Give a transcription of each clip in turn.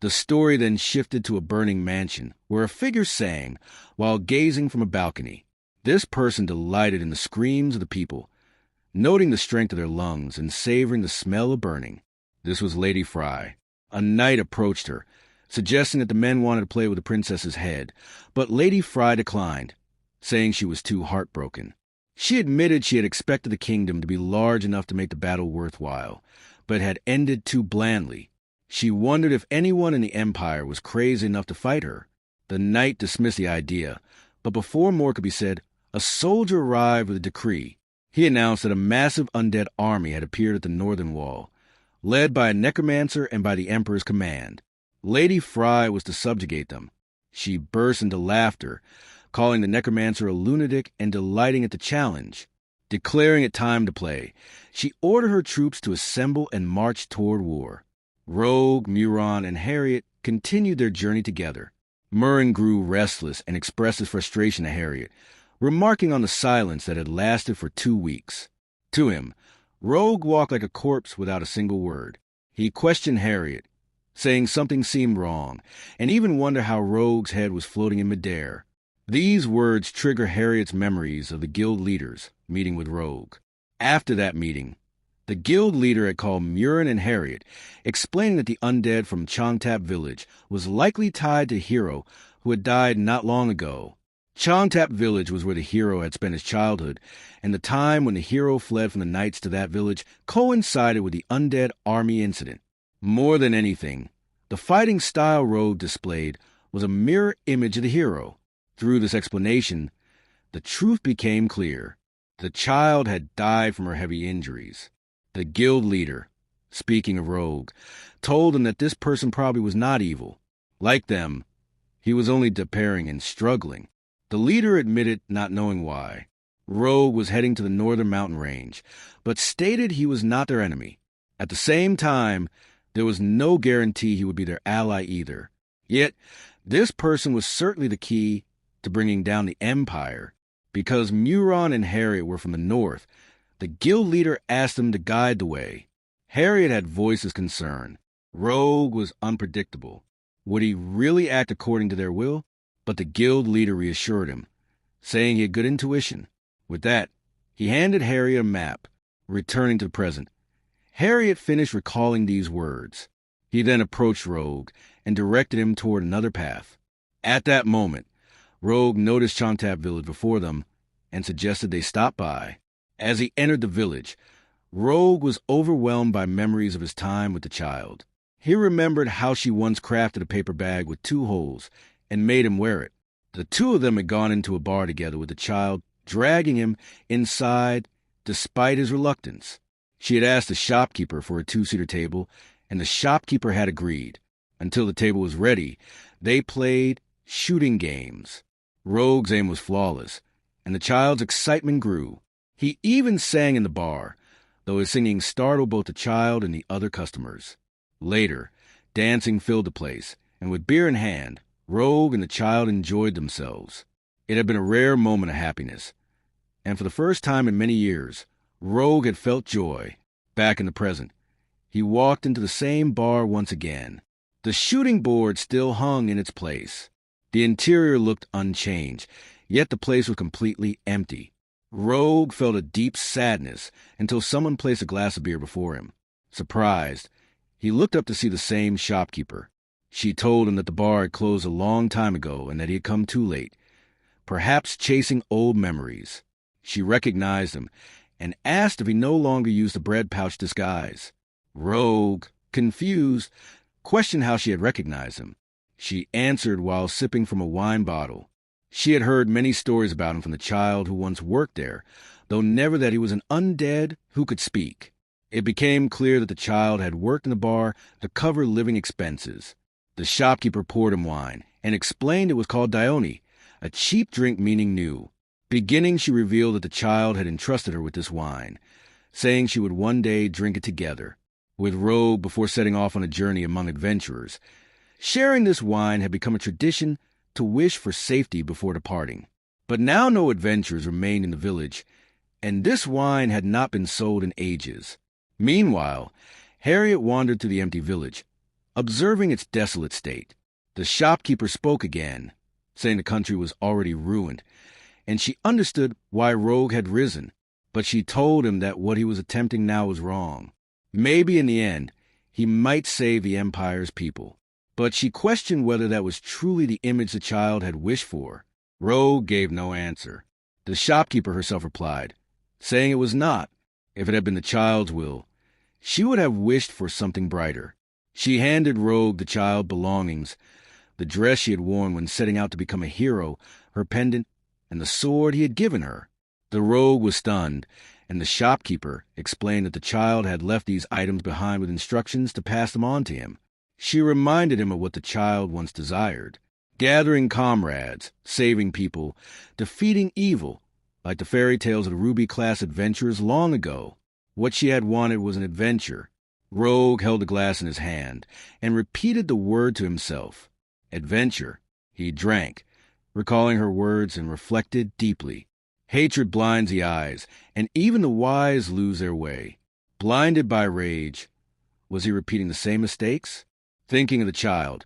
The story then shifted to a burning mansion, where a figure sang while gazing from a balcony. This person delighted in the screams of the people, noting the strength of their lungs and savoring the smell of burning. This was Lady Fry. A knight approached her, suggesting that the men wanted to play with the princess's head, but Lady Fry declined, saying she was too heartbroken. She admitted she had expected the kingdom to be large enough to make the battle worthwhile, but had ended too blandly. She wondered if anyone in the empire was crazy enough to fight her. The knight dismissed the idea, but before more could be said, a soldier arrived with a decree. He announced that a massive undead army had appeared at the northern wall, led by a necromancer and by the emperor's command. Lady Fry was to subjugate them. She burst into laughter, calling the necromancer a lunatic and delighting at the challenge. Declaring it time to play, she ordered her troops to assemble and march toward war. Rogue, Muron, and Harriet continued their journey together. Murren grew restless and expressed his frustration to Harriet, remarking on the silence that had lasted for 2 weeks. To him, Rogue walked like a corpse without a single word. He questioned Harriet, saying something seemed wrong, and even wondered how Rogue's head was floating in midair. These words trigger Harriet's memories of the guild leaders meeting with Rogue. After that meeting, the guild leader had called Murin and Harriet, explaining that the undead from Chongtap village was likely tied to a hero who had died not long ago. Chongtap village was where the hero had spent his childhood, and the time when the hero fled from the knights to that village coincided with the undead army incident. More than anything, the fighting style Rogue displayed was a mirror image of the hero. Through this explanation, the truth became clear. The child had died from her heavy injuries. The guild leader, speaking of Rogue, told him that this person probably was not evil. Like them, he was only despairing and struggling. The leader admitted not knowing why. Rogue was heading to the northern mountain range, but stated he was not their enemy. At the same time, there was no guarantee he would be their ally either. Yet, this person was certainly the key to bringing down the empire. Because Muron and Harriet were from the north, the guild leader asked them to guide the way. Harriet had voiced his concern. Rogue was unpredictable. Would he really act according to their will? But the guild leader reassured him, saying he had good intuition. With that, he handed Harriet a map, returning to the present. Harriet finished recalling these words. He then approached Rogue and directed him toward another path. At that moment, Rogue noticed Chongtap village before them and suggested they stop by. As he entered the village, Rogue was overwhelmed by memories of his time with the child. He remembered how she once crafted a paper bag with 2 holes and made him wear it. The 2 of them had gone into a bar together with the child, dragging him inside despite his reluctance. She had asked the shopkeeper for a 2-seater table, and the shopkeeper had agreed. Until the table was ready, they played shooting games. Rogue's aim was flawless, and the child's excitement grew. He even sang in the bar, though his singing startled both the child and the other customers. Later, dancing filled the place, and with beer in hand, Rogue and the child enjoyed themselves. It had been a rare moment of happiness, and for the first time in many years, Rogue had felt joy. Back in the present, he walked into the same bar once again. The shooting board still hung in its place. The interior looked unchanged, yet the place was completely empty. Rogue felt a deep sadness until someone placed a glass of beer before him. Surprised, he looked up to see the same shopkeeper. She told him that the bar had closed a long time ago and that he had come too late, perhaps chasing old memories. She recognized him and asked if he no longer used the bread pouch disguise. Rogue, confused, questioned how she had recognized him. She answered while sipping from a wine bottle. She had heard many stories about him from the child who once worked there, though never that he was an undead who could speak. It became clear that the child had worked in the bar to cover living expenses. The shopkeeper poured him wine and explained it was called Dione, a cheap drink meaning new. Beginning, she revealed that the child had entrusted her with this wine, saying she would one day drink it together with Rogue before setting off on a journey among adventurers. Sharing this wine had become a tradition to wish for safety before departing. But now no adventurers remained in the village, and this wine had not been sold in ages. Meanwhile, Harriet wandered through the empty village, observing its desolate state. The shopkeeper spoke again, saying the country was already ruined, and she understood why Rogue had risen, but she told him that what he was attempting now was wrong. Maybe in the end, he might save the Empire's people, but she questioned whether that was truly the image the child had wished for. Rogue gave no answer. The shopkeeper herself replied, saying it was not. If it had been the child's will, she would have wished for something brighter. She handed Rogue the child's belongings, the dress she had worn when setting out to become a hero, her pendant, and the sword he had given her. The Rogue was stunned, and the shopkeeper explained that the child had left these items behind with instructions to pass them on to him. She reminded him of what the child once desired: gathering comrades, saving people, defeating evil, like the fairy tales of the Ruby-class adventurers long ago. What she had wanted was an adventure. Rogue held the glass in his hand and repeated the word to himself. Adventure. He drank, recalling her words, and reflected deeply. Hatred blinds the eyes, and even the wise lose their way. Blinded by rage, was he repeating the same mistakes? Thinking of the child,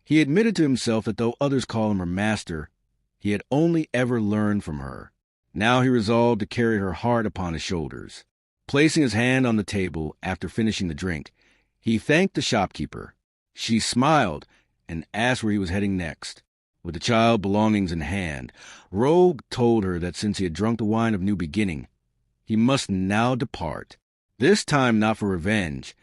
he admitted to himself that though others call him her master, he had only ever learned from her. Now he resolved to carry her heart upon his shoulders. Placing his hand on the table after finishing the drink, he thanked the shopkeeper. She smiled and asked where he was heading next. With the child's belongings in hand, Rogue told her that since he had drunk the wine of new beginning, he must now depart. This time not for revenge,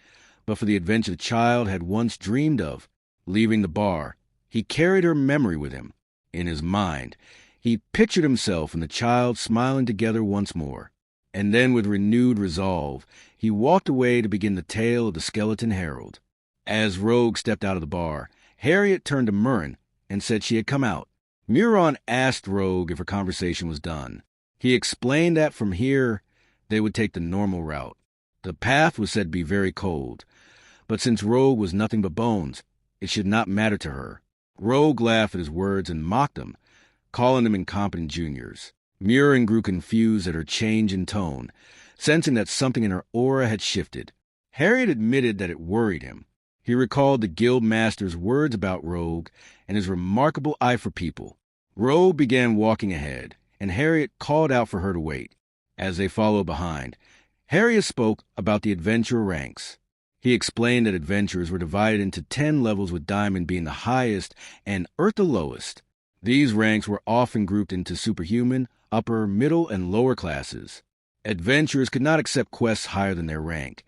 but for the adventure the child had once dreamed of. Leaving the bar, he carried her memory with him. In his mind, he pictured himself and the child smiling together once more. And then with renewed resolve, he walked away to begin the tale of the Skeleton Herald. As Rogue stepped out of the bar, Harriet turned to Murren and said she had come out. Muron asked Rogue if her conversation was done. He explained that from here, they would take the normal route. The path was said to be very cold, but since Rogue was nothing but bones, it should not matter to her. Rogue laughed at his words and mocked them, calling them incompetent juniors. Muren grew confused at her change in tone, sensing that something in her aura had shifted. Harriet admitted that it worried him. He recalled the guild master's words about Rogue and his remarkable eye for people. Rogue began walking ahead, and Harriet called out for her to wait. As they followed behind, Harriet spoke about the adventurer ranks. He explained that adventurers were divided into 10 levels, with Diamond being the highest and Earth the lowest. These ranks were often grouped into superhuman, upper, middle, and lower classes. Adventurers could not accept quests higher than their rank,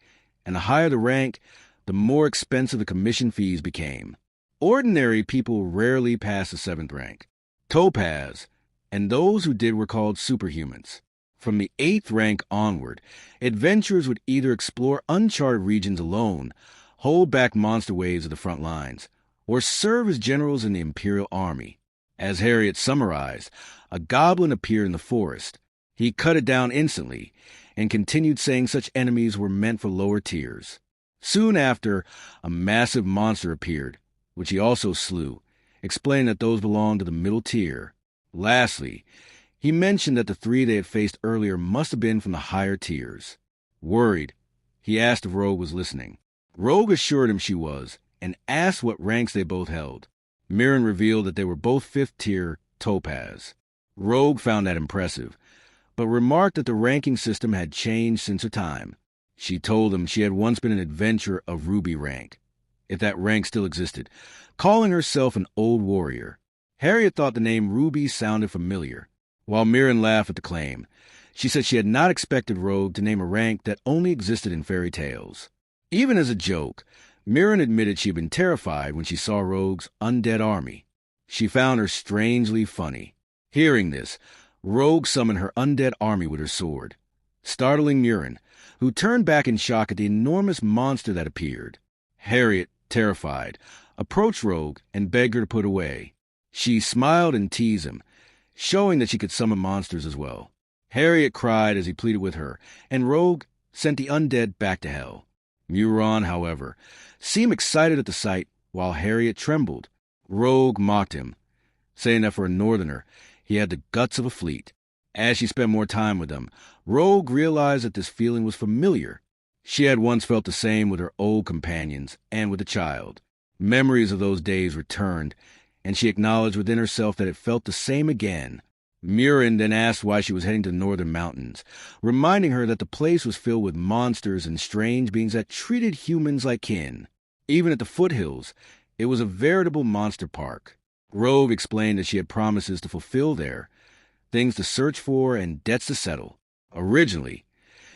and the higher the rank, the more expensive the commission fees became. Ordinary people rarely passed the 7th rank, Topaz, and those who did were called superhumans. From the 8th rank onward, adventurers would either explore uncharted regions alone, hold back monster waves of the front lines, or serve as generals in the Imperial Army. As Harriet summarized, a goblin appeared in the forest. He cut it down instantly, and continued saying such enemies were meant for lower tiers. Soon after, a massive monster appeared, which he also slew, explaining that those belonged to the middle tier. Lastly, he mentioned that the 3 they had faced earlier must have been from the higher tiers. Worried, he asked if Rogue was listening. Rogue assured him she was, and asked what ranks they both held. Mirren revealed that they were both 5th tier Topaz. Rogue found that impressive, but remarked that the ranking system had changed since her time. She told him she had once been an adventurer of Ruby rank, if that rank still existed, calling herself an old warrior. Harriet thought the name Ruby sounded familiar. While Mirren laughed at the claim, she said she had not expected Rogue to name a rank that only existed in fairy tales. Even as a joke, Mirren admitted she had been terrified when she saw Rogue's undead army. She found her strangely funny. Hearing this, Rogue summoned her undead army with her sword, startling Mirren, who turned back in shock at the enormous monster that appeared. Harriet, terrified, approached Rogue and begged her to put away. She smiled and teased him, showing that she could summon monsters as well. Harriet cried as he pleaded with her, and Rogue sent the undead back to hell. Muron, however, seemed excited at the sight, while Harriet trembled. Rogue mocked him, saying that for a northerner, he had the guts of a fleet. As she spent more time with them, Rogue realized that this feeling was familiar. She had once felt the same with her old companions and with the child. Memories of those days returned, and she acknowledged within herself that it felt the same again. Murin then asked why she was heading to the northern mountains, reminding her that the place was filled with monsters and strange beings that treated humans like kin. Even at the foothills, it was a veritable monster park. Rogue explained that she had promises to fulfill there, things to search for and debts to settle. Originally,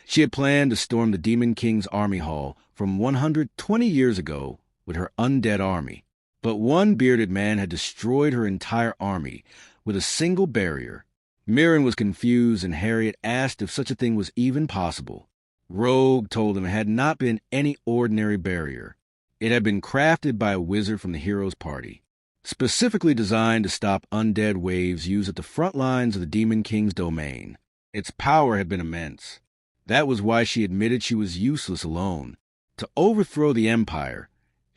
she had planned to storm the Demon King's army hall from 120 years ago with her undead army. But one bearded man had destroyed her entire army with a single barrier. Mirren was confused, and Harriet asked if such a thing was even possible. Rogue told him it had not been any ordinary barrier. It had been crafted by a wizard from the hero's party, specifically designed to stop undead waves used at the front lines of the Demon King's domain. Its power had been immense. That was why she admitted she was useless alone. To overthrow the Empire,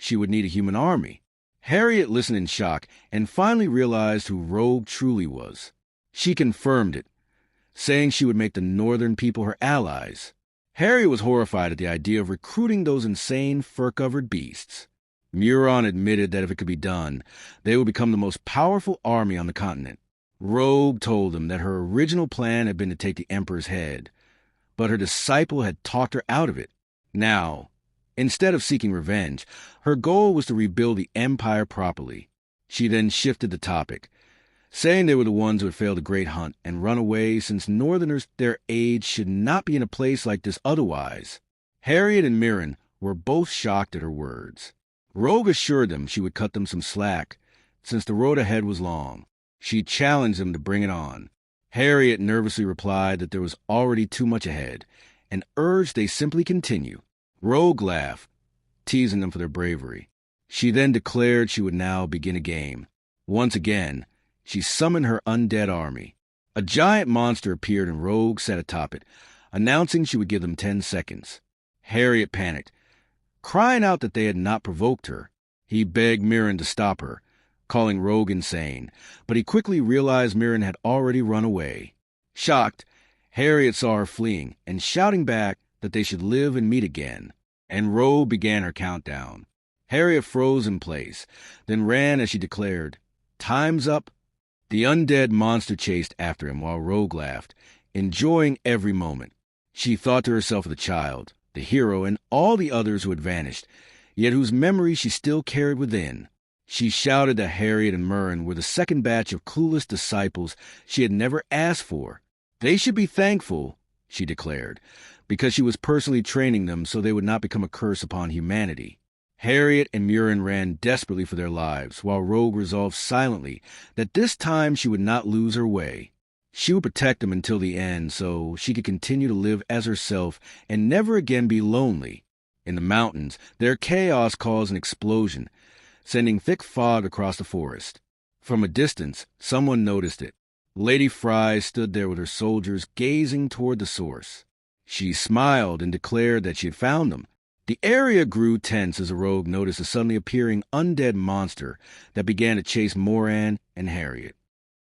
she would need a human army. Harriet listened in shock and finally realized who Rogue truly was. She confirmed it, saying she would make the northern people her allies. Harriet was horrified at the idea of recruiting those insane fur-covered beasts. Muron admitted that if it could be done, they would become the most powerful army on the continent. Rogue told them that her original plan had been to take the Emperor's head, but her disciple had talked her out of it. Now, instead of seeking revenge, her goal was to rebuild the Empire properly. She then shifted the topic, saying they were the ones who had failed a great hunt and run away since Northerners their age should not be in a place like this otherwise. Harriet and Mirren were both shocked at her words. Rogue assured them she would cut them some slack, since the road ahead was long. She challenged them to bring it on. Harriet nervously replied that there was already too much ahead, and urged they simply continue. Rogue laughed, teasing them for their bravery. She then declared she would now begin a game. Once again, she summoned her undead army. A giant monster appeared and Rogue sat atop it, announcing she would give them 10 seconds. Harriet panicked, crying out that they had not provoked her. He begged Mirren to stop her, calling Rogue insane, but he quickly realized Mirren had already run away. Shocked, Harriet saw her fleeing and shouting back that they should live and meet again, and Rogue began her countdown. Harriet froze in place, then ran as she declared, "Time's up." The undead monster chased after him while Rogue laughed, enjoying every moment. She thought to herself of the child, the hero, and all the others who had vanished, yet whose memories she still carried within. She shouted that Harriet and Mirren were the second batch of clueless disciples she had never asked for. They should be thankful, she declared, because she was personally training them so they would not become a curse upon humanity. Harriet and Mirren ran desperately for their lives, while Rogue resolved silently that this time she would not lose her way. She would protect them until the end so she could continue to live as herself and never again be lonely. In the mountains, their chaos caused an explosion, sending thick fog across the forest. From a distance, someone noticed it. Lady Fry stood there with her soldiers gazing toward the source. She smiled and declared that she had found them. The area grew tense as a Rogue noticed a suddenly appearing undead monster that began to chase Moran and Harriet.